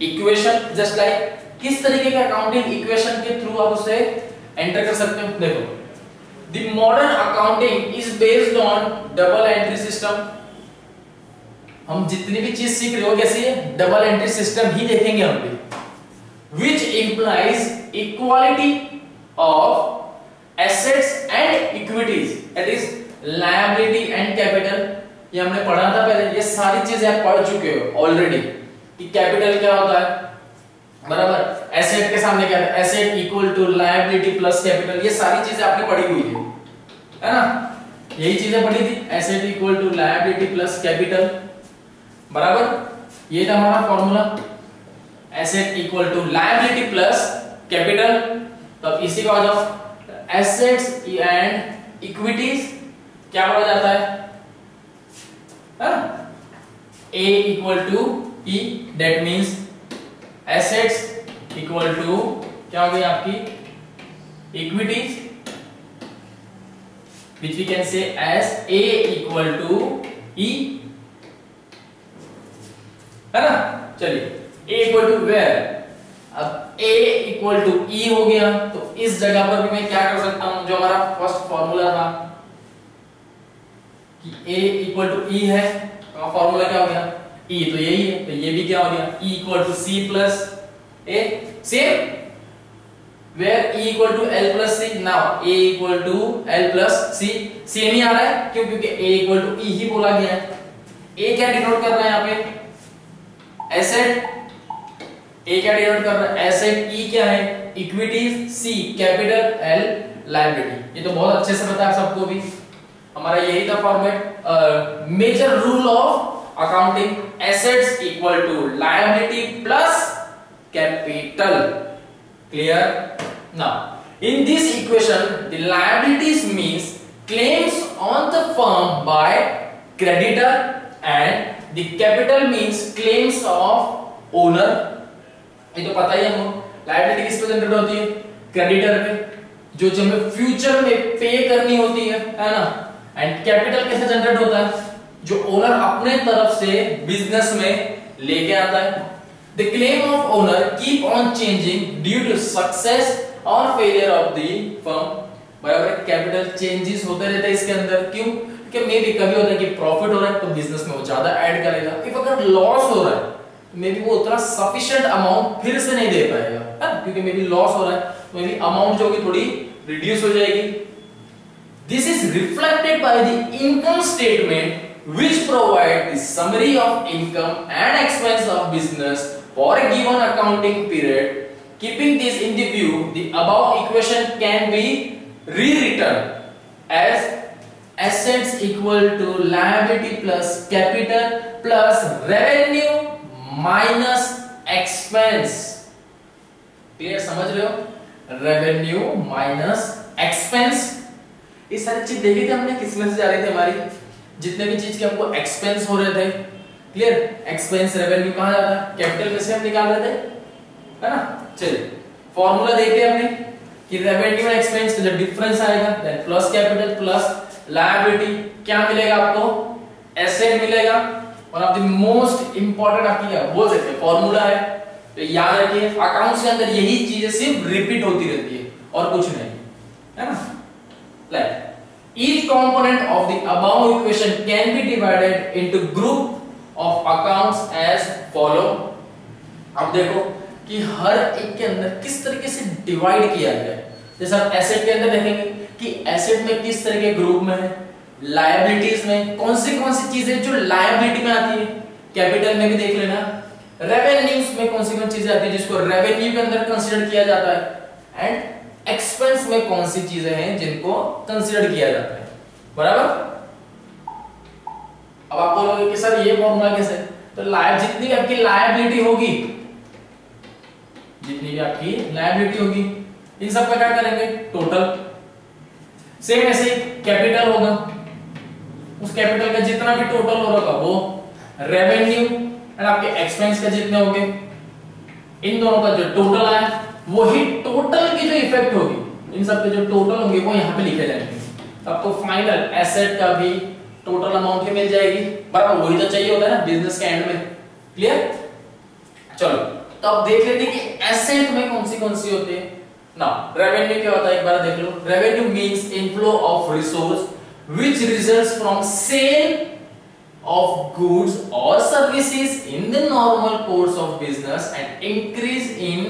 Equation just like किस तरीके के अकाउंटिंग इक्वेशन के थ्रू आप उसे एंटर कर सकते हो। देखो the modern accounting is based on double entry system. हम जितनी भी चीज सीख रहे हो कैसी है, डबल एंट्री सिस्टम ही देखेंगे हम भी, which implies equality of assets and equities, that is liability and capital। ये हमने पढ़ा था पहले, ये सारी चीजें आप पढ़ चुके हो ऑलरेडी कि कैपिटल क्या होता है, बराबर, एसेट के सामने क्या है, asset equal to liability plus capital, ये सारी चीजें आपने पढ़ी हुई है ना, यही चीजें पढ़ी थी, asset equal to liability plus capital, बराबर, ये था हमारा formula, asset equal to liability plus capital. तो अब इसी को आ जाओ, एसेट्स एंड इक्विटीज क्या बोला जाता है, A equal to E, that means assets equal to क्या हो गई आपकी equities, which we can say as A equal to E, है ना। चलिए A equal to where, अब A equal to E हो गया, तो इस जगह पर भी मैं क्या कर सकता हूं, जो हमारा फर्स्ट फॉर्मूला था कि A equal to E है, तो फॉर्मूला क्या हो गया, E तो यही है, तो ये भी क्या हो गया, E equal to C plus A, same where E equal to L plus C, now A equal to L plus C, same ही आ रहा है, क्यों, क्योंकि A equal to E ही बोला गया है। A क्या डिनोट कर रहा है यहाँ पे, एसेट, A क्या डिनोट कर रहा है, एसेट, E क्या है, equities, C capital, L liability. ये तो बहुत अच्छे से पता है सबको भी, हमारा यही था format, major rule of accounting, assets equal to liability plus capital, clear? Now in this equation the liabilities means claims on the firm by creditor and the capital means claims of owner। ये तो पता ही है हमको, liability किस पे generate होती है, creditor पे, जो हमें फ्यूचर में पे करनी होती है ना, एंड कैपिटल कैसे जनरेट होता है, जो ओनर अपने तरफ से बिजनेस में लेके आता है। The claim of owner keep on changing due to success or failure of the firm, बराबर, कैपिटल चेंजेस होते रहते हैं इसके अंदर, क्यों, क्योंकि मे भी कभी होता है कि प्रॉफिट हो रहा है तो बिजनेस में वो ज्यादा ऐड करेगा, इफ अगर लॉस हो रहा है तो मे बी वो उतना सफिशिएंट अमाउंट फिर से नहीं दे पाएगा, क्योंकि मे बी लॉस हो रहा है तो मे बी अमाउंट जो होगी थोड़ी रिड्यूस हो जाएगी। This is reflected by the income statement which provide the summary of income and expense of business for a given accounting period. Keeping this in the view, the above equation can be rewritten as assets equal to liability plus capital plus revenue minus expense। Clear, समझ रहे हो, revenue minus expense. ये सारी चीज देखी थी हमने, किसमें से जा रही थी हमारी, जितने भी चीज के हमको एक्सपेंस हो रहे थे, क्लियर, एक्सपेंस रेवेन्यू कहां जाता है, कैपिटल में से हम निकाल रहे थे, है ना। चलिए फॉर्मूला देखते हैं हमने कि रेवेन्यू एंड एक्सपेंस का जो डिफरेंस आएगा, then plus capital plus liability, क्या मिलेगा आपको, एसेट मिलेगा, और अब द मोस्ट इंपॉर्टेंट आपकी क्या बोल सकते हैं, फॉर्मूला है, तो याद रखिए अकाउंट्स के अंदर यही चीजें सिर्फ रिपीट होती रहती है और कुछ नहीं, है ना। Like each component of the above equation can be divided into group of accounts as follow। अब देखो कि हर एक के अंदर किस तरीके से डिवाइड किया गया है, जैसे आप एसेट के अंदर देखेंगे कि एसेट में किस तरह के ग्रुप में है, लायबिलिटीज में कौन सी चीजें जो लायबिलिटी में आती है, कैपिटल में भी देख लेना, रेवेन्यूज में कौन सी चीजें आती है जिसको रेवेन्यू के अंदर कंसीडर किया जाता है, एंड एक्सपेंस में कौन सी चीजें हैं जिनको कंसीडर किया जाता है, बराबर। अब आप बोलोगे कि सर ये फॉर्मूला कैसे, तो जितनी भी आपकी लायबिलिटी होगी, जितनी भी आपकी लायबिलिटी होगी, इन सब का क्या करेंगे, टोटल। सेम ऐसे कैपिटल होगा, उस कैपिटल का जितना भी टोटल होगा वो रेवेन्यू एंड आपके एक्सपेंस का जितने होंगे, इन दोनों का जो टोटल आया वही टोटल की जो इफेक्ट होगी, इन सब के जो टोटल होंगे वो यहाँ पे लिखे जाएंगे, आपको फाइनल एसेट का भी टोटल अमाउंट ही मिल जाएगी, बराबर, वही तो चाहिए होता है ना बिजनेस के एंड में। क्लियर, चलो तो आप देख लेते कि एसेट में कौन सी होती है ना। रेवेन्यू क्या होता है एक बार देख लो। Revenue means inflow of resource which results from sale of goods or services in the normal course of business and increase in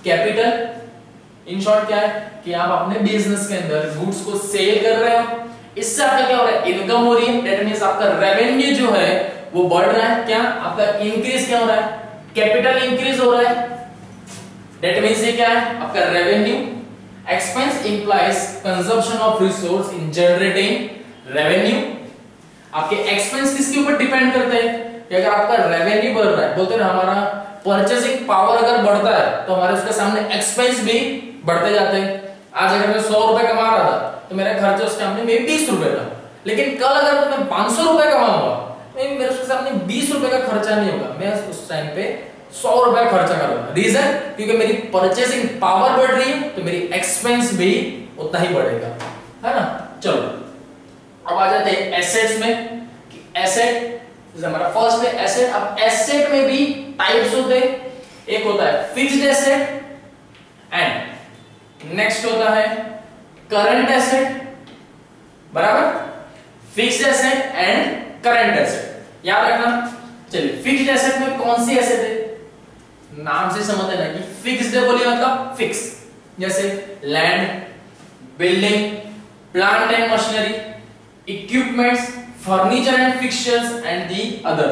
capital. In short क्या है कि आप अपने बिजनेस के अंदर गुड्स को सेल कर रहे हो, इससे आपका क्या हो रहा है, इनकम हो रही है। दैट मींस आपका रेवेन्यू जो है वो बढ़ रहा है। क्या आपका इंक्रीज क्या हो रहा है, कैपिटल इंक्रीज हो रहा है। दैट मींस ये क्या है आपका revenue. Expense implies consumption of resource in generating revenue. आपके एक्सपेंस किसके ऊपर डिपेंड करते हैं कि अगर आपका रेवेन्यू बढ़ रहा है, बोलते हैं ना हमारा परचेसिंग पावर अगर बढ़ता है तो हमारे उसके सामने एक्सपेंस भी बढ़ते जाते हैं। आज अगर मैं 100 रुपए कमा रहा था तो मेरा खर्चा उसके सामने में 20 रुपए था, लेकिन कल अगर मैं 500 रुपए कमाऊंगा तो मेरे उसके सामने 20 रुपए का खर्चा नहीं होगा, मैं उस टाइम पे 100 रुपए खर्चा करूंगा। रीजन क्योंकि मेरी परचेसिंग पावर बढ़ रही है तो मेरी एक्सपेंस भी उतना ही बढ़ेगा, है ना। चलो अब आ जाते हैं एसेट्स में कि एसेट हमारा फर्स्ट है एसेट। अब एसेट में भी टाइप्स होते हैं, एक होता है फिक्स्ड एसेट एंड नेक्स्ट होता है करंट एसेट, बराबर। Fixed asset and current asset याद रखना। चलिए फिक्स्ड एसेट में कौन सी एसेट है, नाम से समझ लेना कि फिक्स्ड है बोलिए मतलब फिक्स, जैसे land, building, plant and machinery, equipments, furniture and fixtures and the other.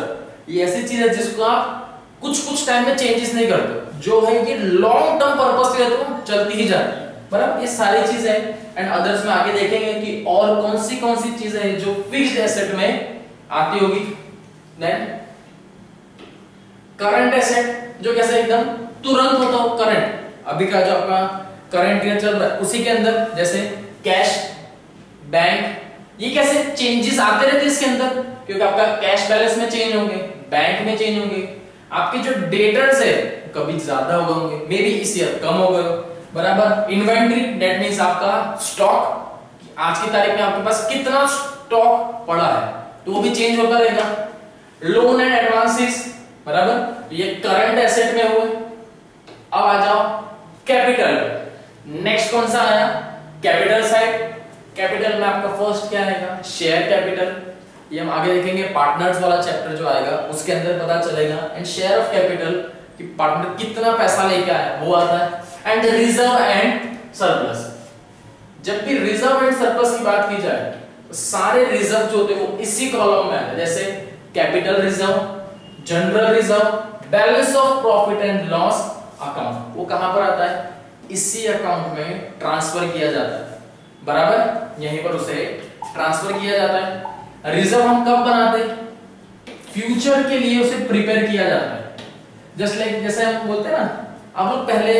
ये ऐसी चीज है जिसको आप कुछ टाइम में चेंजेस नहीं करते, जो है ये लॉन्ग टर्म पर्पस के लिए तो चलती ही जाती है, बराबर। ये सारी चीजें एंड अदर्स में आगे देखेंगे कि और कौन सी चीजें हैं जो फिक्स्ड एसेट में आती होगी। देन करंट एसेट जो कैसे एकदम तुरंत होता हो, करंट अभी का जो आपका करंट ईयर चल रहा है उसी के अंदर, जैसे कैश, बैंक, ये कैसे चेंजेस आते रहते हैं इसके अंदर, क्योंकि आपका कैश बैलेंस में चेंज होंगे, बैंक में चेंज होंगे, आपके जो डेटर्स है कभी ज्यादा हो गए होंगे, मे बी इस ईयर कम हो गए, बराबर। इन्वेंटरी दैट मींस आपका स्टॉक, आज की तारीख में आपके पास कितना स्टॉक पड़ा है तो वो भी चेंज होता रहेगा। लोन एंड एडवांसेस, बराबर, ये करंट एसेट में हुए। अब आ जाओ कैपिटल, नेक्स्ट कौन सा आया, कैपिटल साइड। कैपिटल में आपका फर्स्ट क्या आएगा, शेयर कैपिटल। ये हम आगे देखेंगे, पार्टनर्स वाला चैप्टर जो आएगा उसके अंदर पता चलेगा। एंड शेयर ऑफ कैपिटल कि पार्टनर कितना पैसा लेके आया वो आता है। एंड रिजर्व एंड सरप्लस, जब भी रिजर्व एंड सरप्लस की बात की जाए तो सारे रिजर्व जो होते हैं वो इसी कॉलम में आते हैं, जैसे capital reserve, general reserve, balance of profit and loss account, वो कहां पर आता है, इसी अकाउंट में ट्रांसफर किया जाता है, बराबर। यहीं पर उसे ट्रांसफर किया जाता है। रिजर्व हम कब बनाते हैं, फ्यूचर के लिए उसे प्रिपेयर किया जाता है। जस्ट लाइक जैसे हम बोलते हैं ना, आप लोग पहले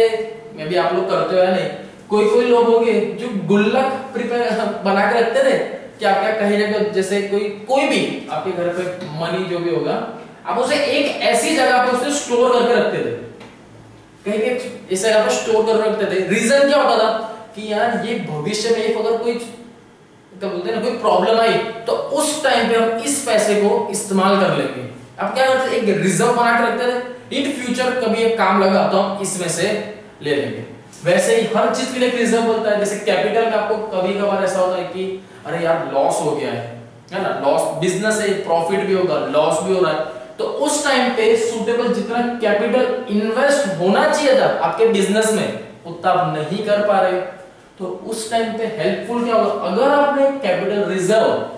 में भी आप लोग करते हो या नहीं, कोई लोग होंगे जो गुल्लक प्रिपेयर बना के रखते थे कि आपका कहीं जगह, जैसे कोई भी आपके घर पे मनी जो भी होगा आप उसे एक ऐसी जगह पे उसे स्टोर करके रखते थे, कहीं पे इस जगह पर स्टोर कर रखते थे। रीजन क्या होता था कि यार ये भविष्य में अगर कोई क्या बोलते हैं ना, कोई प्रॉब्लम आई तो उस टाइम पे हम इस पैसे को इस्तेमाल कर लेंगे। अब क्या करते थे, एक रिजर्व बना के रखते थे, इन फ्यूचर कभी एक काम लगा तो हम इसमें से ले लेंगे। वैसे ही हर चीज के लिए एक रिजर्व होता है। जैसे कैपिटल में आपको कभी कभार ऐसा होता है कि अरे यार लॉस हो गया है ना, लॉस, बिजनेस है, प्रॉफिट भी होगा, लॉस भी हो रहा है, तो उस टाइम पे सुटेबल जितना कैपिटल इन्वेस्ट होना चाहिए था आपके बिजनेस में उतना आप नहीं कर पा रहे, तो उस टाइम पे हेल्पफुल क्या होगा, अगर आपने कैपिटल रिजर्व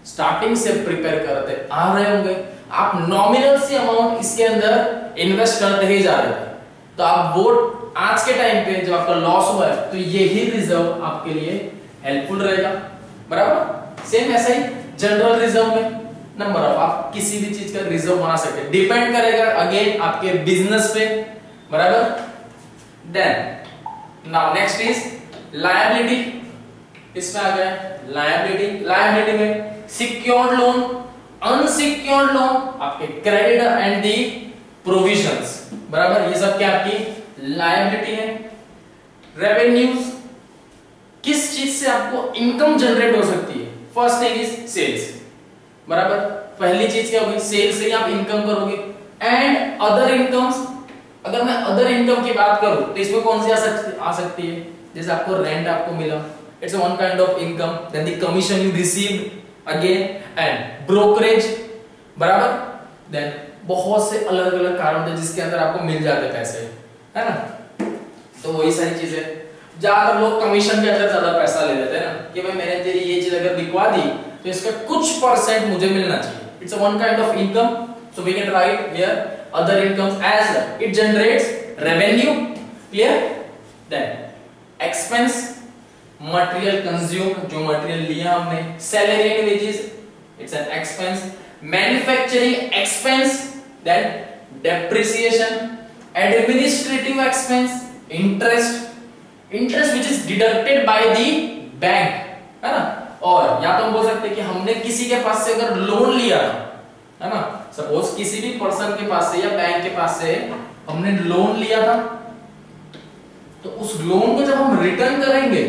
स्टार्टिंग से प्रिपेयर करते आ रहे होंगे, आप नॉमिनल सी अमाउंट इसके अंदर इन्वेस्ट करते ही जा रहे थे, तो आप वो आज के टाइम पे जब आपका लॉस हुआ है तो यही रिजर्व आपके लिए हेल्पफुल रहेगा, बराबर। सेम ऐसा ही जनरल रिजर्व में नंबर ऑफ आप किसी भी चीज का रिजर्व बना सकते हैं, डिपेंड करेगा अगेन आपके बिजनेस पे, बराबर। Then now next is liability, इसमें आ गया लायबिलिटी। लायबिलिटी में सिक्योर्ड लोन, अनसिक्योर्ड लोन, आपके क्रेडिटर एंड दी प्रोविजंस, बराबर, ये सब क्या आपकी लायबिलिटी है। रेवेन्यूज, किस चीज से आपको इनकम जनरेट हो सकती है, फर्स्ट थिंग इज सेल्स, बराबर, पहली चीज क्या होगी, सेल्स से ही आप इनकम करोगे। एंड अदर इनकम्स, अगर मैं अदर इनकम की बात करूं तो इसमें कौन सी आ सकती है? जैसे आपको रेंट आपको मिला, it's one kind of income, then the commission you received again and brokerage, बराबर, देन बहुत से अलग अलग कारण थे जिसके अंदर आपको मिल जाते पैसे, है ना? तो वही सारी चीजें, ज्यादातर लोग कमीशन के अंदर ज्यादा पैसा ले लेते हैं ना कि भाई मैंने तेरी ये चीज अगर बिकवा दी तो इसका कुछ परसेंट मुझे मिलना चाहिए. It's one kind of income. So we can write here other incomes as it generates revenue, clear? Then expense, material consumed, जो material लिया हमने, salary and wages, it's an expense. Manufacturing expense, then depreciation, administrative expense, interest which is deducted by the bank, है ना? और या तो हम बोल सकते हैं कि हमने किसी के पास से अगर लोन लिया है ना, सपोज किसी भी पर्सन के पास से या बैंक के पास से हमने लोन लिया था, तो उस लोन को जब हम रिटर्न करेंगे,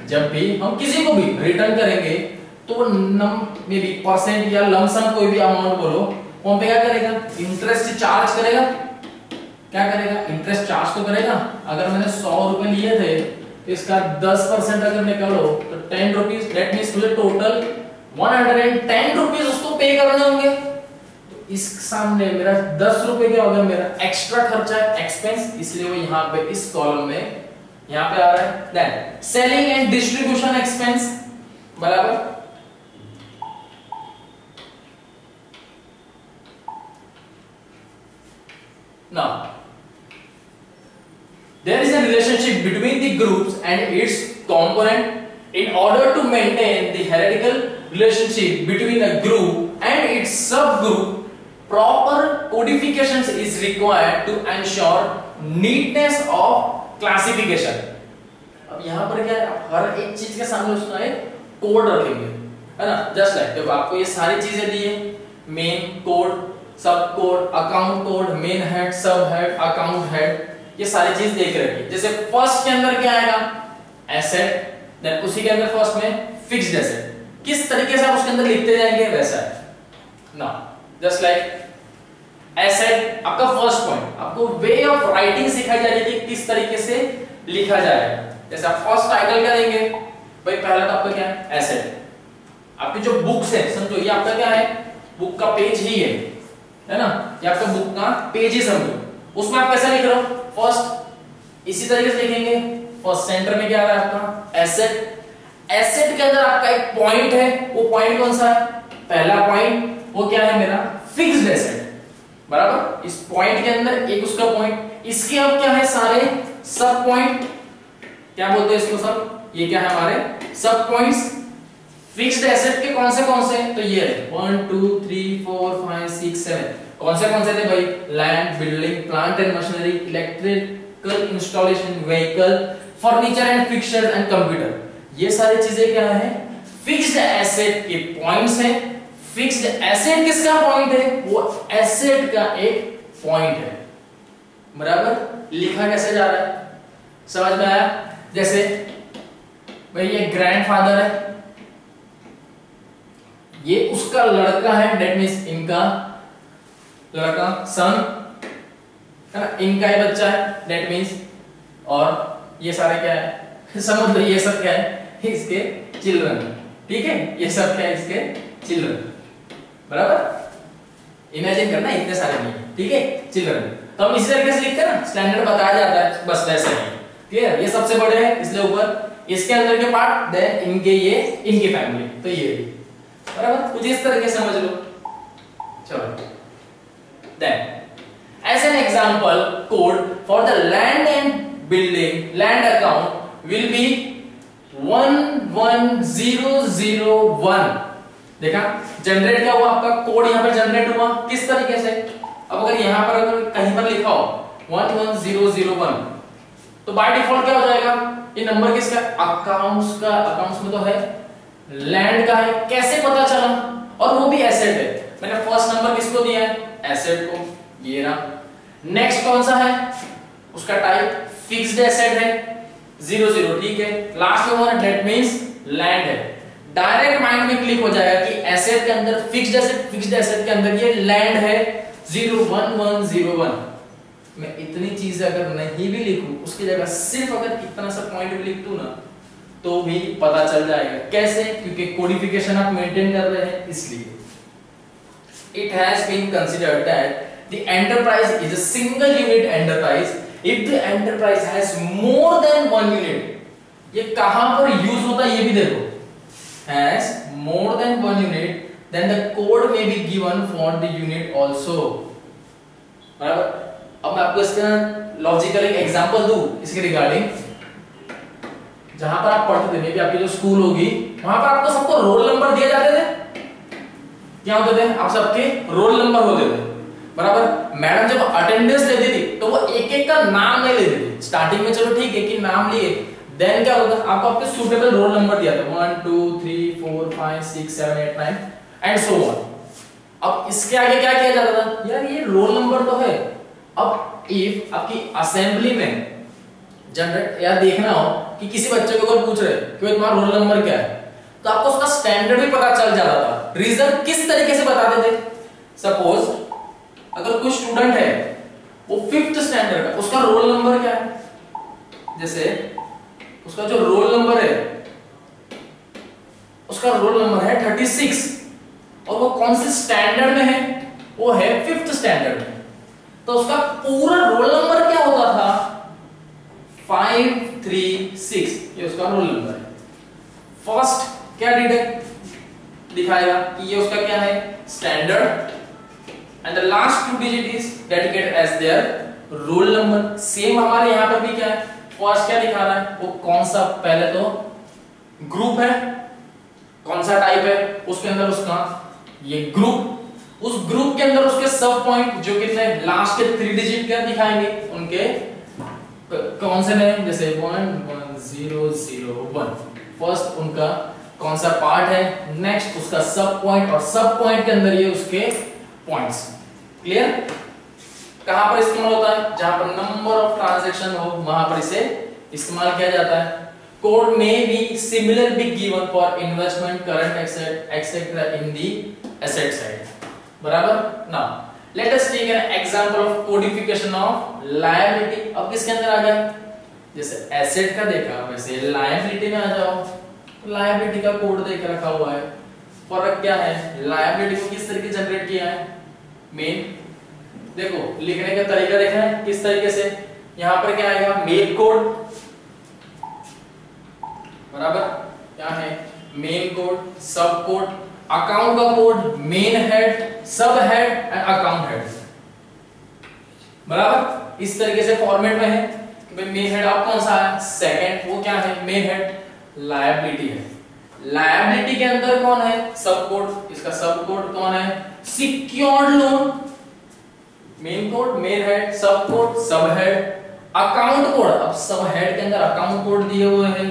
जब भी हम किसी को भी रिटर्न करेंगे तो मे बी परसेंट या लमसम कोई भी अमाउंट बोलो, वहां पे क्या करेगा? इंटरेस्ट चार्ज करेगा. क्या करेगा? इंटरेस्ट चार्ज तो करेगा. अगर मैंने 100 रुपए लिए थे तो इसका 10% अगर निकालो तो 10 रुपीज, दैट मींस मुझे टोटल 110 रुपीज उसको पे करने होंगे. तो इस सामने मेरा 10 रुपए क्या हो गया? मेरा एक्स्ट्रा खर्चा है, एक्सपेंस, इसलिए वो यहाँ पे इस कॉलम में यहाँ पे आ रहा है. Then selling and distribution expense, बराबर. Now there is a relationship between the groups and its component. In order to maintain the hierarchical relationship between a group and its subgroup, proper codifications is required to ensure neatness of classification. अब यहाँ पर क्या है? हर एक चीज के सामने उसका एक कोड रखेंगे, है ना? जस्ट लाइक जब आपको ये सारी चीजें दी है, मेन कोड, सब code, account code, main head, सब हेड, अकाउंट हेड, ये सारी चीज देख रखी. जैसे फर्स्ट के अंदर क्या आएगा? एसेट, देन उसी के अंदर फर्स्ट में फिक्स्ड एसेट. किस तरीके से आप उसके अंदर लिखते जाएंगे वैसा है ना. जस्ट लाइक एसेट, आपका फर्स्ट पॉइंट, आपको वे ऑफ राइटिंग सिखाई जा रही है कि किस तरीके से लिखा जाएगा. जैसे आप फर्स्ट टाइटल क्या देंगे? भाई पहला तो आपका क्या है? एसेट. आपकी जो बुक्स है, समझो ये आपका क्या है? बुक का पेज ही है ना? ये आपका बुक का पेज ही समझो. उसमें आप कैसा लिख रहे हो? फर्स्ट इसी तरीके से लिखेंगे. फर्स्ट सेंटर में क्या आ रहा है आपका? एसेट. एसेट के अंदर आपका एक पॉइंट है, वो पॉइंट कौन सा है? पहला पॉइंट, वो क्या है मेरा? फिक्स्ड एसेट, बराबर. इस पॉइंट के अंदर एक उसका पॉइंट, इसके अब क्या है? सारे सब पॉइंट, क्या बोलते हैं इसको? सब. ये क्या है? हमारे सब पॉइंट्स. फिक्स्ड एसेट के कौन से? तो ये है 1 2 3 4 5 6 7. कौन से थे भाई? Land, building, plant and machinery, electrical installation, vehicle, furniture and fixtures and computer. ये सारी चीजें क्या है? फिक्स्ड एसेट के पॉइंट्स हैं. फिक्स्ड एसेट किसका पॉइंट है? वो एसेट का एक पॉइंट है, बराबर. लिखा कैसे जा रहा है? समझ में आया? जैसे भाई ये ग्रैंडफादर है, ये उसका लड़का है, दैट मींस इनका लड़का, सन, है ना? इनका ही बच्चा है, दैट मींस. और ये सारे क्या है? समझ लो ये सब क्या है? इसके चिल्ड्रन. ठीक है, ये सब क्या है? इसके चिल्ड्रन, बराबर. इमेजिन करना इतने सारे नहीं, ठीक है, चिल्ड्रन. तो हम इसी तरीके से लिखते हैं ना, स्टैंडर्ड बताया जाता है, बस वैसे ही. क्लियर? ये सबसे बड़े हैं इसलिए ऊपर, इसके अंदर के पार्ट, देन इनके ये, इनकी फैमिली, तो ये, बराबर. कुछ इस तरीके से समझ लो. चलो, then as an example code for the land and building land account will be 11001. देखा जनरेट क्या हुआ? आपका कोड यहाँ पर जनरेट हुआ. किस तरीके से? अब अगर यहाँ पर अगर कहीं पर लिखा हो 11001 तो बाय डिफॉल्ट क्या हो जाएगा? ये नंबर किसका? अकाउंट्स का. अकाउंट्स में तो है, लैंड का है. कैसे पता चला? और वो भी एसेट है. मैंने फर्स्ट नंबर किसको दिया है? एसेट को. ये रहा. नेक्स्ट कौन सा है? उसका टाइप फिक्स्ड एसेट है, 00. ठीक है. लास्ट में वन, दैट मींस लैंड है. डायरेक्ट माइंड में क्लिक हो जाएगा कि एसेट के अंदर फिक्स्ड एसेट के अंदर ये लैंड है 01101. मैं चीज अगर नहीं भी लिखूं, उसकी जगह सिर्फ अगर इतना सा पॉइंट भी लिख दूं ना तो भी पता चल जाएगा। कैसे? क्योंकि कोडिफिकेशन आप मेंटेन कर रहे हैं इसलिए। It has been considered that the enterprise is a single unit enterprise if the enterprise has more than one unit. ये कहां पर यूज होता है ये भी देखो, has more than one unit then the code may be given for the unit also. बराबर? अब मैं आपको इसका लॉजिकल एक एग्जांपल दूं इसके रिगार्डिंग। जहां पर आप पढ़ते थे, मे बी आपकी जो स्कूल होगी वहां पर आपको सबको रोल नंबर दिए जाते थे। क्या होते थे? आप सबके रोल नंबर होते थे, बराबर। मैडम जब अटेंडेंस लेती थी तो वो एक एक का नाम नहीं लेती थी। स्टार्टिंग में चलो ठीक है कि नाम लिए, देन क्या होता आपको आपके सूटेबल रोल नंबर दिया था 1 2 3 4 5 6 7 8 9 एंड सो ऑन। अब इसके आगे क्या किया जाता था? यार ये रोल नंबर तो है। अब इफ आपकी असेंबली में जनरेट या देखना हो कि किसी बच्चे को अगर पूछ रहे कि भाई तुम्हारा रोल नंबर क्या है, तो आपको उसका स्टैंडर्ड भी पता चल जाता था। रीजन किस तरीके से बताते थे? सपोज अगर कोई स्टूडेंट है वो 5th स्टैंडर्ड का, उसका रोल नंबर क्या है? जैसे उसका जो रोल नंबर है, उसका रोल नंबर है 36 और वो कौन से स्टैंडर्ड में है? वो है 5th स्टैंडर्ड में। तो उसका पूरा रोल नंबर क्या होता था? 536, ये उसका रोल नंबर है। फर्स्ट क्या डिटेक्ट दिखाएगा कि ये उसका क्या है? Standard, and the last 2 digit is dedicated as their roll number. Same हमारे यहां पर भी क्या है? फर्स्ट क्या दिखा रहा है? वो कौन सा, पहले तो ग्रुप है, कौन सा टाइप है, उसके अंदर उसका ये ग्रुप, उस ग्रुप के अंदर उसके सब पॉइंट जो कितने लास्ट के 3 डिजिट क्या दिखाएंगे, उनके कौन से नेम, जैसे 1 1 0 0 1 फर्स्ट उनका कौन सा पार्ट है, नेक्स्ट उसका सब पॉइंट, और सब पॉइंट के अंदर ये उसके पॉइंट्स। क्लियर? कहां पर इस्तेमाल होता है? जहां पर नंबर ऑफ ट्रांजैक्शन हो वहां पर इसे इस्तेमाल किया जाता है। Code may be similar be given for investment, current asset etcetera in the asset side. बराबर? Now let us take an example of codification of liability. अब किसके अंदर आ गया? जैसे एसेट का देखा, वैसे लायबिलिटी में आ जाओ। लायबिलिटी का कोड देख रखा हुआ है। फर्क क्या है? लायबिलिटी को किस तरीके जनरेट किया है? मेन देखो, लिखने का तरीका देखना है किस तरीके से। यहां पर क्या आएगा? मेन कोड, बराबर। क्या है? मेन कोड, सब कोड, अकाउंट का कोड, मेन हेड, सब हेड एंड अकाउंट हेड। बराबर? इस तरीके से फॉर्मेट में है कि भाई मेन हेड आप कौन सा है? सेकंड, वो क्या है? Main head. लायबिलिटी है, लायबिलिटी के अंदर कौन है? सब कोड, इसका सब कोड कौन है? Secured loan. Main code, main head, सब कोड, सब हेड, अकाउंट कोड। अब सब हेड के अंदर अकाउंट कोड दिए हुए हैं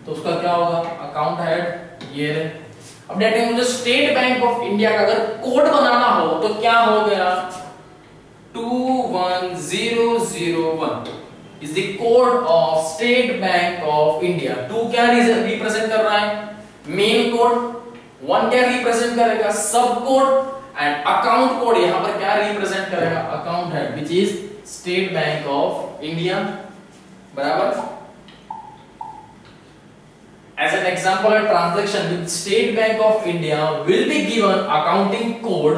तो उसका क्या होगा? Account head. ये रहे। अब देखते हैं मुझे स्टेट बैंक ऑफ इंडिया का अगर कोड बनाना हो तो क्या हो गया? 21001 is the code of State Bank of India। 2 क्या रिप्रेजेंट कर रहा है? Main code. 1 क्या रिप्रेजेंट करेगा? सब कोड। एंड अकाउंट कोड यहां पर क्या रिप्रेजेंट करेगा? Account head, which is state bank of India. बराबर? As an example, a transaction with State Bank of India will be given accounting code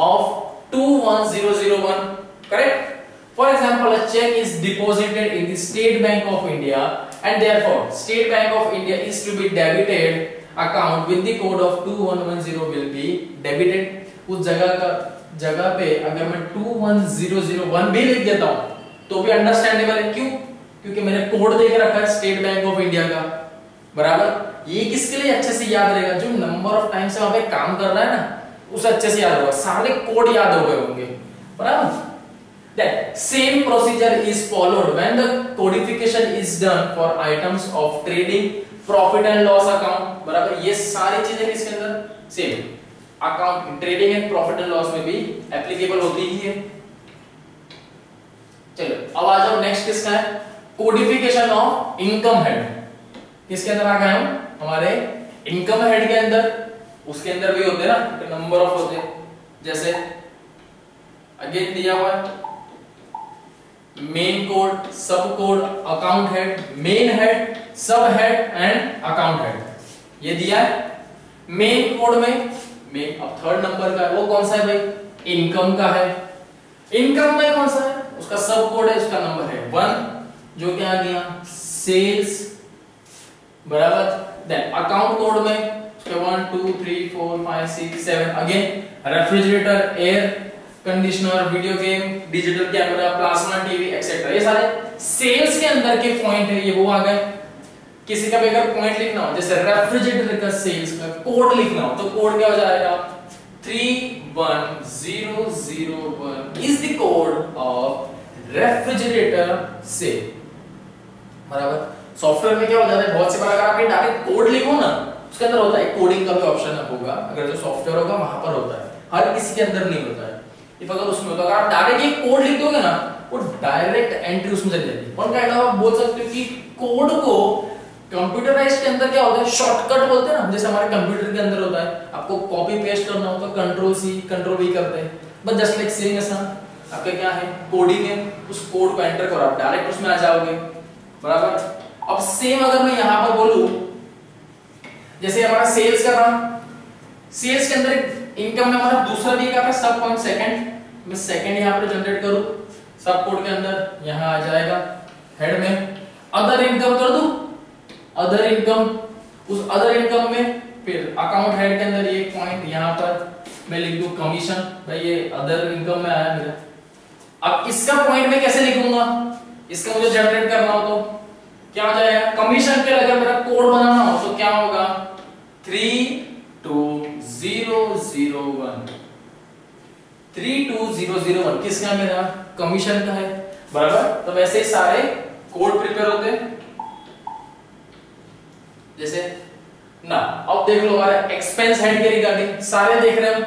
of 21001. Correct? For example, a check is deposited in the State Bank of India, and therefore State Bank of India is to be debited account with the code of 2110 will be debited। उस जगह पे अगर मैं 21001 भी लिख देता हूं तो भी अंडरस्टैंडेबल है। क्यों? क्योंकि मैंने कोड देख रखा है स्टेट बैंक ऑफ इंडिया का। बराबर? ये किसके लिए अच्छे से याद रहेगा? जो नंबर ऑफ टाइम से वहां पे काम कर रहा है ना, उसे अच्छे से याद होगा, सारे कोड याद हो गए होंगे। बराबर? That same procedure is followed when the codification is done for items of trading, profit and loss account। बराबर? ये सारी चीजें किसके अंदर? Same account, trading and profit and loss में भी एप्लीकेबल होती ही है। चलो अब आ जाओ, नेक्स्ट किसका है? Codification of income head. किसके अंदर आ गए हम? हमारे इनकम हेड के अंदर। उसके अंदर भी होते हैं ना नंबर ऑफ होते हैं, जैसे अगेन दिया हुआ है मेन कोड, सब code, account head, main head, सब हेड एंड अकाउंट हेड, ये दिया है। मेन कोड में मेन अब थर्ड नंबर का वो कौन सा है भाई? इनकम का है। इनकम में कौन सा है? उसका सब कोड है, उसका नंबर है 1, जो क्या आ गया? सेल्स, बराबर। देन अकाउंट कोड में 1 2 3 4 5 6 7 again refrigerator, air conditioner, video game, digital camera, plasma TV etcetera, ये सारे सेल्स के अंदर के पॉइंट है, ये वो आ गए। किसी का भी अगर पॉइंट लिखना हो, जैसे रेफ्रिजरेटर का सेल्स का कोड लिखना हो, तो कोड क्या हो जाएगा? 31001 is the code of refrigerator sale, बराबर। सॉफ्टवेयर में क्या हो जाता है, बहुत से बार अगर आप डायरेक्ट कोड लिखो ना, उसके अंदर होता है कोडिंग का भी ऑप्शन होगा, अगर जो सॉफ्टवेयर होगा वहां पर होता है, हर किसी के अंदर नहीं होता है। इफ अगर उसमें होता, अगर आप डायरेक्ट एक कोड लिख दोगे ना, वो डायरेक्ट एंट्री उसमें चली जाएगी। वन काइंड ऑफ आप बोल सकते हो कि कोड को कंप्यूटराइज्ड के अंदर क्या होता है, शॉर्टकट बोलते हैं ना, जैसे हमारे कंप्यूटर के अंदर होता है, आपको कॉपी पेस्ट करना हो तो कंट्रोल सी कंट्रोल वी करते हैं, बस जस्ट लाइक सेम ऐसा आपका क्या है, कोडिंग है, उस कोड को एंटर करो, आप डायरेक्ट उसमें आ जाओगे, बराबर। अब सेम अगर मैं यहां पर बोलूं, जैसे हमारा सेल्स का था, सेल्स के अंदर इनकम में हमारा दूसरा दिया था सब पॉइंट सेकंड, मैं सेकंड यहां पर जनरेट करूं, सब कोड के अंदर यहां आ जाएगा हेड में। अदर इनकम कर दूं, अदर इनकम, उस अदर इनकम में फिर अकाउंट हेड के अंदर ये पॉइंट यहां पर मैं लिख दूं कमीशन, भाई ये अदर इनकम में आया मेरा। अब इसका पॉइंट मैं कैसे लिखूंगा, इसका मुझे जनरेट करना हो तो क्या हो जाएगा, कमीशन के लिए अगर मेरा कोड बनाना हो तो क्या होगा, 32001 32001 किसका, मेरा कमीशन का है, बराबर। तो वैसे ही सारे कोड प्रिपेयर होते हैं, जैसे ना। अब देख लो हमारा एक्सपेंस हेड के रिगार्डिंग सारे देख रहे हो,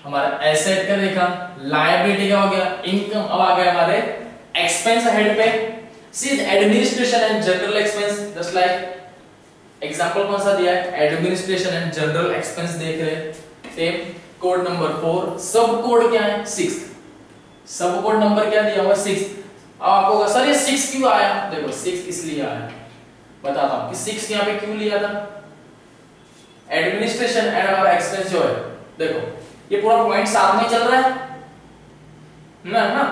हमारा एसेट का देखा, लायबिलिटी का हो गया, इनकम, अब आ गया हमारे एक्सपेंस हेड पे, see administration and general expense, just like example कौन सा दिया है, एडमिनिस्ट्रेशन एंड जनरल एक्सपेंस देख रहे हैं, सेम कोड नंबर 4, सब कोड क्या है 6, सब कोड नंबर क्या दिया हुआ 6। अब आपको सर ये 6 क्यों आया, देखो 6 इसलिए आया, बताता हूं कि 6 यहां पे क्यों लिया था। एडमिनिस्ट्रेशन एंड आवर एक्सपेंस जो है, देखो ये पूरा पॉइंट साथ में चल रहा है ना, ना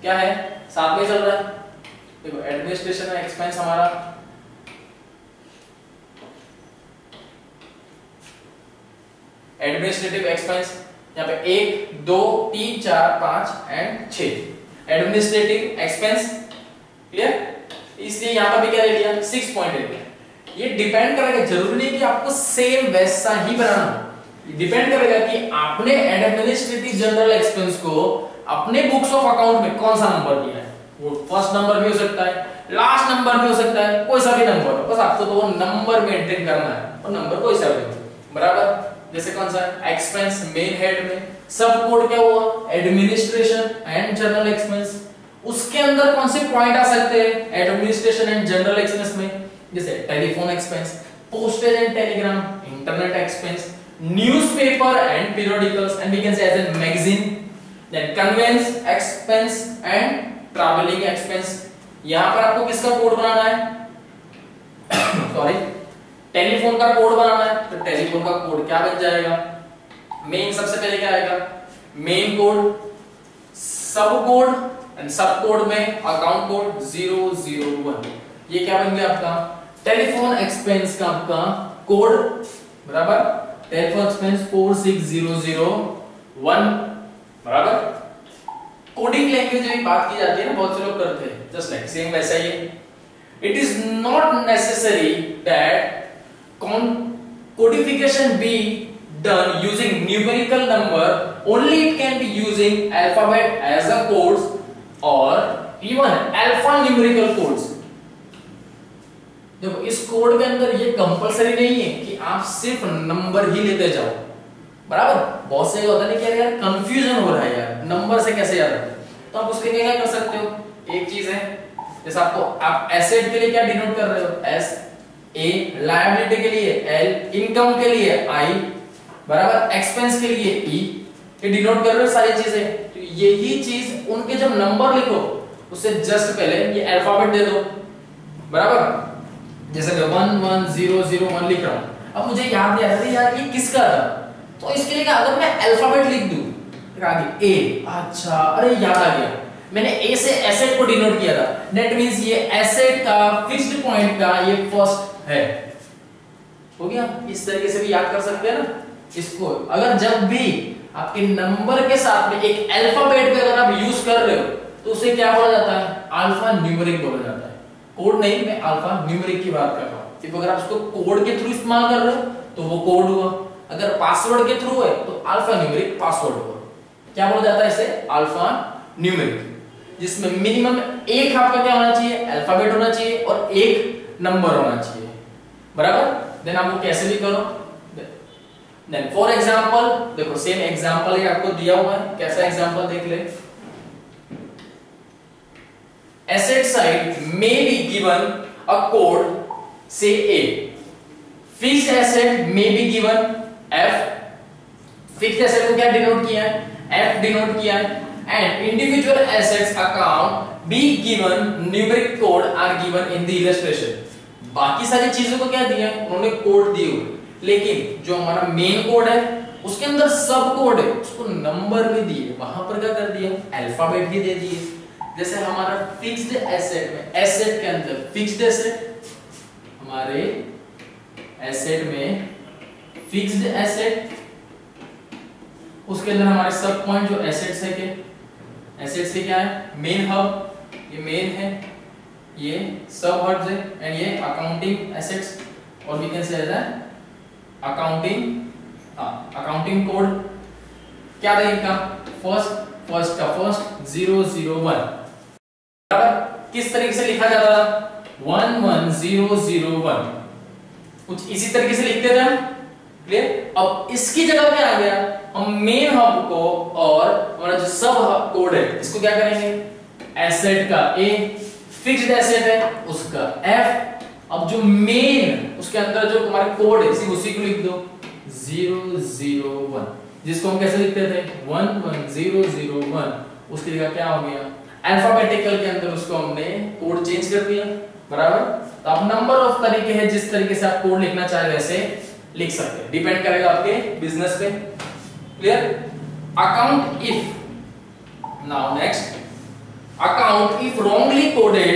क्या है, साथ में चल रहा है। देखो एडमिनिस्ट्रेशन एंड एक्सपेंस हमारा एडमिनिस्ट्रेटिव एक्सपेंस यहाँ पे 1 2 3 4 5 एंड 6 एडमिनिस्ट्रेटिव एक्सपेंस, क्लियर। इसलिए यहाँ पर भी क्या ले लिया 6 पॉइंट ले लिया। ये डिपेंड करेगा, जरूरी नहीं कि आपको सेम वैसा ही बनाना हो, डिपेंड करेगा कि आपने एडमिनिस्ट्रेटिव जनरल एक्सपेंस को अपने बुक्स ऑफ अकाउंट में कौन सा नंबर दिया है, वो फर्स्ट नंबर भी हो सकता है, लास्ट नंबर भी हो सकता है, कोई सा भी नंबर हो, बस आपको तो वो नंबर मेंटेन करना है, और नंबर कोई सा भी हो, बराबर। जैसे कौन सा एक्सपेंस मेन हेड में सब कोड क्या हुआ, एडमिनिस्ट्रेशन एंड जनरल एक्सपेंस, उसके अंदर कौन से पॉइंट आ सकते हैं एडमिनिस्ट्रेशन एंड जनरल एक्सपेंस में, जैसे telephone expense, postage and telegram, internet expense, newspaper and periodicals and we can say as a magazine, then conveyance expense and travelling expense. यहां पर आपको किसका कोड बनाना है सॉरी टेलीफोन का कोड बनाना है, तो टेलीफोन का कोड क्या बन जाएगा, मेन सबसे पहले क्या आएगा, मेन कोड, सब कोड एंड सब कोड में अकाउंट कोड 001, ये क्या बन गया आपका टेलीफोन एक्सपेंस का आपका कोड, बराबर। टेलीफोन एक्सपेंस 46001, बराबर। कोडिंग लैंग्वेज में बात की जाती है ना, बहुत से लोग करते हैं, जस्ट लाइक सेम वैसा ही। It is not necessary that codification be done using numerical number, only it can be using alphabet as a codes or even alphanumerical codes। देखो इस कोड के अंदर ये कंपलसरी नहीं है कि आप सिर्फ नंबर ही लेते जाओ, बराबर। बहुत से होता है कि यार कंफ्यूजन हो रहा है यार, नंबर से कैसे याद रखें, तो आप उसके लिए क्या कर सकते हो, एक चीज है जैसे आपको आप एसेट के लिए क्या डिनोट कर रहे हो, एस ए, लायबिलिटी के लिए एल, इनकम के लिए आई, बराबर, एक्सपेंस के लिए ई, ये डिनोट कर रहे हो सारी चीजें। तो यही चीज उनके जब नंबर लिखो उससे जस्ट पहले ये अल्फाबेट दे दो, बराबर। जैसे मैं 1 1 0 0 1 लिख रहा हूं, अब मुझे याद नहीं आ रहा यार ये किसका था, तो इसके लिए क्या, अगर मैं अल्फाबेट लिख दूं आगे ए, अच्छा अरे याद आ गया, मैंने ए से एसेट को डिनोट किया था, दैट मींस ये एसेट का फिक्स्ड पॉइंट का ये फर्स्ट है, हो गया। इस तरीके से भी याद कर सकते हैं ना इसको। अगर जब भी आपके नंबर के साथ में एक अल्फाबेट भी अगर आप यूज कर रहे हो तो उसे क्या बोला जाता है, अल्फा न्यूमेरिक बोला जाता है। कोड नहीं, मैं अल्फा न्यूमेरिक की बात कर रहा हूं। सिर्फ अगर आप उसको कोड के थ्रू इस्तेमाल कर रहे हो तो वो कोड हुआ, अगर पासवर्ड के थ्रू है तो अल्फा न्यूमेरिक पासवर्ड हुआ। क्या बोला जाता है इसे, अल्फा न्यूमेरिक, जिसमें मिनिमम एक आपका क्या होना चाहिए, अल्फाबेट होना चाहिए और एक नंबर होना चाहिए, बराबर। देन आप वो कैसे भी करो। देन फॉर एग्जांपल देखो, सेम एग्जांपल ही आपको दिया हुआ है, कैसा एग्जांपल देख ले। Asset side may be given a code say A, fixed asset may be given F, fixed asset को क्या डिनोट किया है, F डिनोट किया है, and individual assets account be given numeric code are given in the illustration। बाकी सारी चीजों को क्या दिया है, उन्होंने कोड दिए हुए, लेकिन जो हमारा मेन कोड है उसके अंदर सब कोड है, उसको नंबर भी दिए, वहां पर क्या कर दिया, अल्फाबेट भी दे दिए। जैसे हमारा फिक्स्ड एसेट में, एसेट के अंदर फिक्स्ड एसेट, हमारे एसेट में फिक्स्ड एसेट, उसके अंदर हमारे सब पॉइंट जो एसेट्स है के, एसेट्स के क्या है, मेन हब, ये मेन है, ये सब हब्स है, एंड ये अकाउंटिंग एसेट्स, और we can say as accounting code. क्या रहेगा, फर्स्ट का फर्स्ट 0 0 1, किस तरीके से लिखा जाता था, 1 1 0 0 1, कुछ इसी तरीके से लिखते थे हम, क्लियर। अब इसकी जगह क्या आ गया, हम मेन हब को और हमारा जो सब हब कोड है इसको क्या करेंगे, एसेट का ए, फिक्स्ड एसेट है उसका एफ, अब जो मेन उसके अंदर जो हमारे कोड है उसी को लिख दो 0 0 1, जिसको हम कैसे लिखते थे 1 1 0 0 1, उसकी जगह क्या हो गया, अल्फाबेटिकल के अंदर उसको हमने कोड चेंज कर दिया, बराबर। तो आप नंबर ऑफ तरीके हैं जिस तरीके से आप कोड लिखना चाहे वैसे लिख सकते हैं, डिपेंड करेगा आपके बिजनेस पे, clear. Account if, now next, account if wrongly coded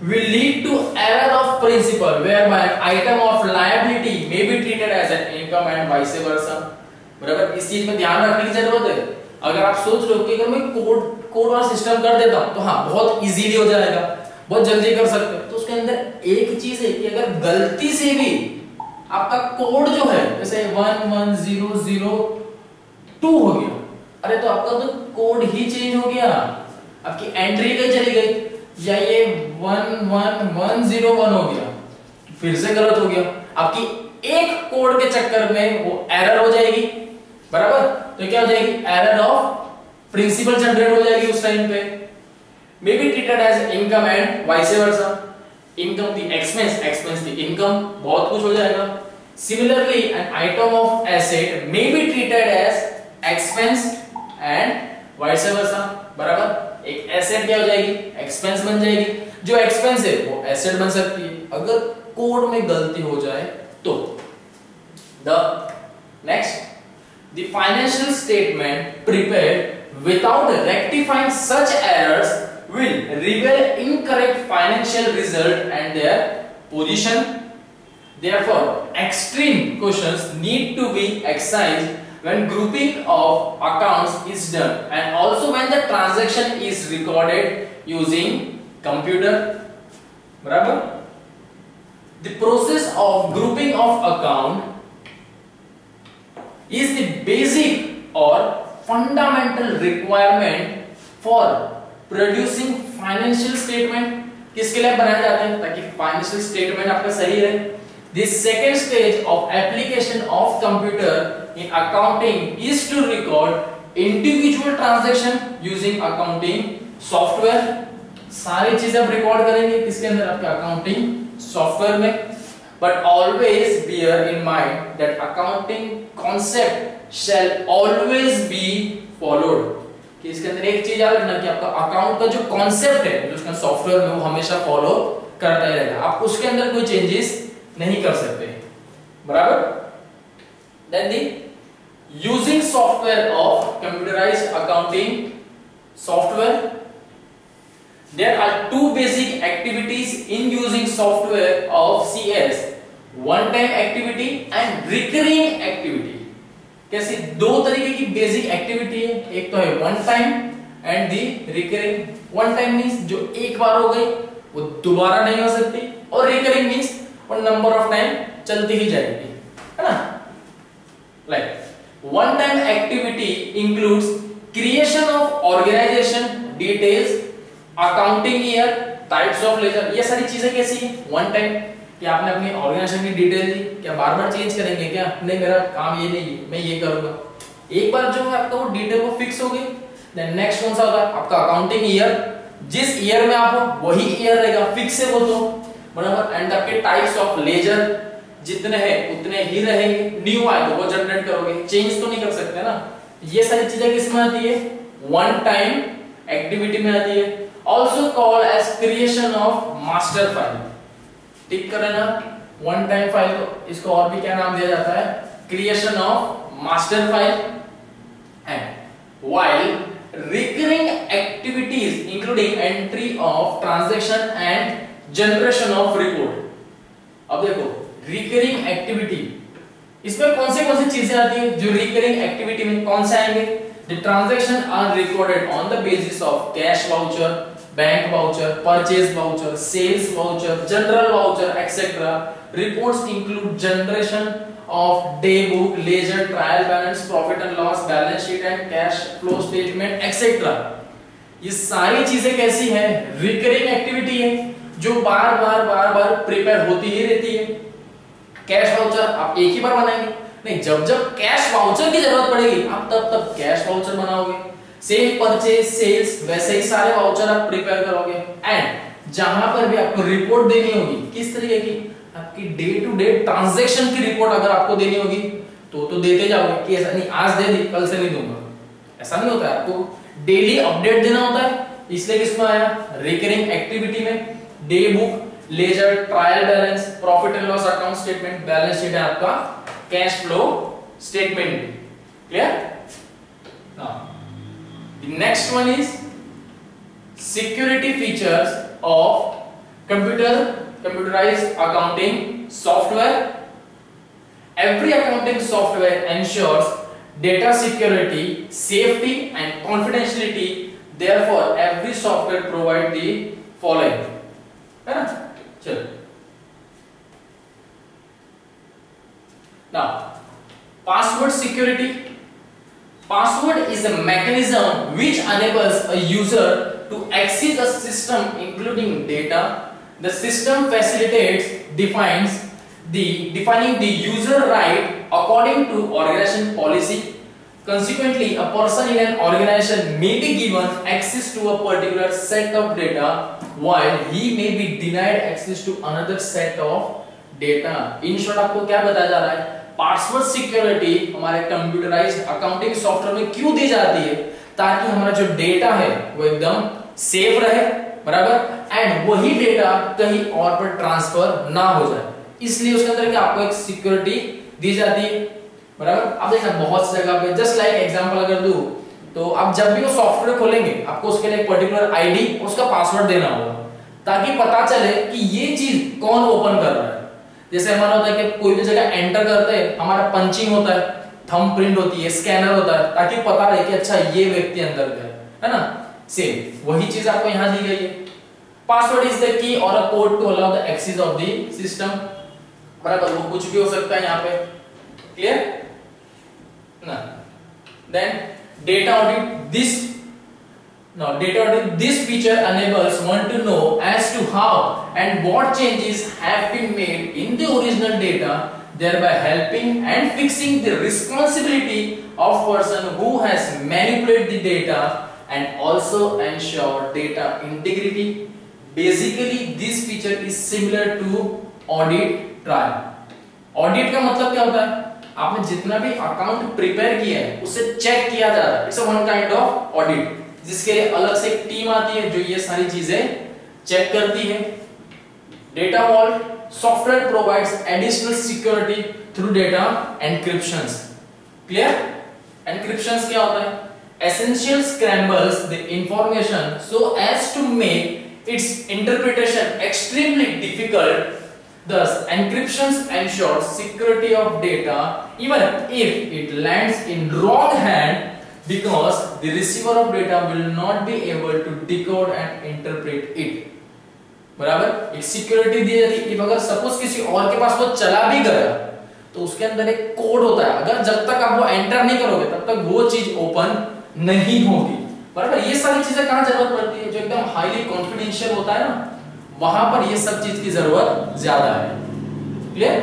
will lead to error of principle whereby an item of liability may be treated as an income and vice versa, बराबर। इस चीज में ध्यान रखने की जरूरत है। अगर आप सोच रहे हो कि अगर मैं कोड वाला सिस्टम कर देता हूं तो हाँ बहुत इजीली हो जाएगा, बहुत जल्दी कर सकते हो, तो उसके अंदर एक चीज है कि अगर गलती से भी आपका कोड जो है जैसे 1 1 0 0 2 हो गया, अरे तो आपका तो कोड ही चेंज हो गया, आपकी एंट्री कहीं चली गई, या ये 1 1 1 0 1 हो गया, फिर से गलत हो गया, आपकी एक कोड के चक्कर में वो एरर हो जाएगी, बराबर। तो क्या हो जाएगी, एरर ऑफ प्रिंसिपल जनरेट हो जाएगी उस टाइम पे। May be treated as income and vice versa, income the expense, expense the income, बहुत कुछ हो जाएगा। Similarly an item of asset may be treated as expense and vice versa, बराबर। एक एसेट क्या हो जाएगी, एक्सपेंस बन जाएगी, जो एक्सपेंस है वो एसेट बन सकती है अगर कोड में गलती हो जाए तो। The next, the financial statement prepared without rectifying such errors will reveal incorrect financial result and their position. Therefore, extreme cautions need to be exercised when grouping of accounts is done and also when the transaction is recorded using computer, बराबर। The process of grouping of account is the basic or fundamental requirement for producing financial statement। किसके लिए बनाए जाते हैं, ताकि financial statement आपका सही रहे। The second stage of application of computer in accounting is to record individual transaction using accounting software। सारी चीजें आप रिकॉर्ड करेंगे किसके अंदर, आपके अकाउंटिंग सॉफ्टवेयर में। But always bear in mind that accounting concept shall always be followed। कि इसके अंदर एक चीज याद रखना कि आपका अकाउंट का जो कॉन्सेप्ट है जो उसका सॉफ्टवेयर में वो हमेशा फॉलो करता ही रहेगा, आप उसके अंदर कोई चेंजेस नहीं कर सकते, बराबर। Then the using software of computerised accounting software, there are two basic activities in using software of CS, one time activity and recurring activity। कैसे दो तरीके की बेसिक एक्टिविटी है, एक तो है one time and the recurring. One time means जो एक बार हो गई वो दोबारा नहीं हो सकती, और रिकरिंग मींस वो नंबर ऑफ टाइम चलती ही जाएगी, है ना। Like one time activity includes creation of organisation details, accounting year, types of ledger. ये सारी चीजें कैसी है वन टाइम, कि आपने अपनी ऑर्गेनाइजेशन की डिटेल दी, क्या बार बार चेंज करेंगे क्या, नहीं मेरा काम ये नहीं मैं ये करूंगा, एक बार जो है आपका वो डिटेल वो फिक्स हो गई। देन नेक्स्ट कौन सा होगा आपका अकाउंटिंग ईयर, जिस ईयर में आप हो वही ईयर रहेगा, फिक्स है वो तो, बराबर। एंड आपके टाइप्स ऑफ लेजर जितने हैं उतने ही रहेंगे, न्यू आए तो वो जनरेट करोगे, चेंज तो नहीं कर सकते ना। ये सारी चीजें किसमें आती है वन टाइम एक्टिविटी में आती है। Also called as creation of master file, ठीक करें ना, वन टाइम फाइल को इसको और भी क्या नाम दिया जाता है, creation of master file. And while recurring activities including entry of transaction and generation of report. अब देखो रिकरिंग एक्टिविटी, इसमें कौन सी चीजें आती है जो रिकरिंग एक्टिविटी में कौन से आएंगे, the transaction are recorded on the basis of cash voucher, bank voucher, purchase voucher, sales voucher, general voucher etcetera. Reports include generation of day book, ledger, trial balance, profit and loss, balance sheet and cash flow statement etcetera. ये सारी चीजें कैसी हैं recurring activity है, जो बार बार prepare होती ही रहती है। कैश वाउचर आप एक ही बार बनाएंगे नहीं, जब जब कैश वाउचर की जरूरत पड़ेगी आप तब कैश वाउचर बनाओगे। सेल, परचेज, सेल्स, वैसे ही सारे वाउचर आप प्रिपेयर करोगे। एंड जहां पर भी आपको रिपोर्ट देनी होगी, किस तरीके की, आपकी डे टू डे ट्रांजैक्शन की रिपोर्ट अगर आपको देनी होगी तो देते जाओगे, कि ऐसा नहीं आज दे दी कल से नहीं दूंगा, ऐसा नहीं होता है। आपको डेली अपडेट देना होता है, इसलिए किसमें आया रिकरिंग एक्टिविटी में। Day book, ledger, trial balance, profit and loss account statement, balance sheet है आपका cash flow statement. Clear? Now the next one is security features of computerized accounting software. Every accounting software ensures data security, safety and confidentiality. Therefore every software provide the following, है ना। चलो now password security. Password is a mechanism which enables a user to access a system including data. The system facilitates defining the user right according to organization policy. Consequently, a person in an organization may be given access to a particular set of data while he may be denied access to another set of data. In short, आपको क्या बताया जा रहा है, password security हमारे computerised accounting software में क्यों दी जाती है, ताकि हमारा जो डेटा है वो एकदम सेफ रहे, बराबर। एंड वही डेटा कहीं और पर ट्रांसफर ना हो जाए, इसलिए उसके अंदर क्या आपको एक सिक्योरिटी दी जाती है, बराबर। अब देखना बहुत सी जगह पे, जस्ट लाइक एग्जांपल अगर दूं तो आप जब भी वो सॉफ्टवेयर खोलेंगे आपको उसके लिए एक पर्टिकुलर आईडी उसका पासवर्ड देना होगा, ताकि पता चले कि ये चीज कौन ओपन कर रहा है। जैसे हमारा होता है कि कोई भी जगह एंटर करते हैं हमारा पंचिंग होता है, थंब प्रिंट होती है, स्कैनर होता है, ताकि पता रहे कि अच्छा ये व्यक्ति अंदर गया है ना। सेम वही चीज आपको यहाँ दी गई है। Password is the key or a code to allow the access of the system, बराबर। वो कुछ भी हो सकता है यहाँ पे, क्लियर ना। Then data audit, this feature enables one to know as to how and what changes have been made in the original data, thereby helping and fixing the responsibility of person who has manipulated the data and also ensure data integrity. Basically, this feature is similar to audit trail. Audit का मतलब क्या होता है, आपने जितना भी account prepare किया है उसे चेक किया जा रहा है। It's one kind of audit, जिसके लिए अलग से एक टीम आती है जो ये सारी चीजें चेक करती है। Data vault software provides additional security through data encryptions. Clear? Encryptions क्या होता है? Essential scrambles the information so as to make its interpretation extremely difficult. Thus, encryption ensures security of data even if it lands in wrong hand, because the receiver of data will not be able to decode and interpret it. बराबर? एक security दी जाती है। अगर suppose किसी और के पास वो चला भी गया तो उसके अंदर एक कोड होता है, अगर जब तक आप वो एंटर नहीं करोगे तब तक वो चीज ओपन नहीं होगी। बराबर? ये सारी चीजें कहां जरूरत पड़ती है? जो एकदम हाईली कॉन्फिडेंशियल होता है ना, वहां पर ये सब चीज की जरूरत ज्यादा है। क्लियर?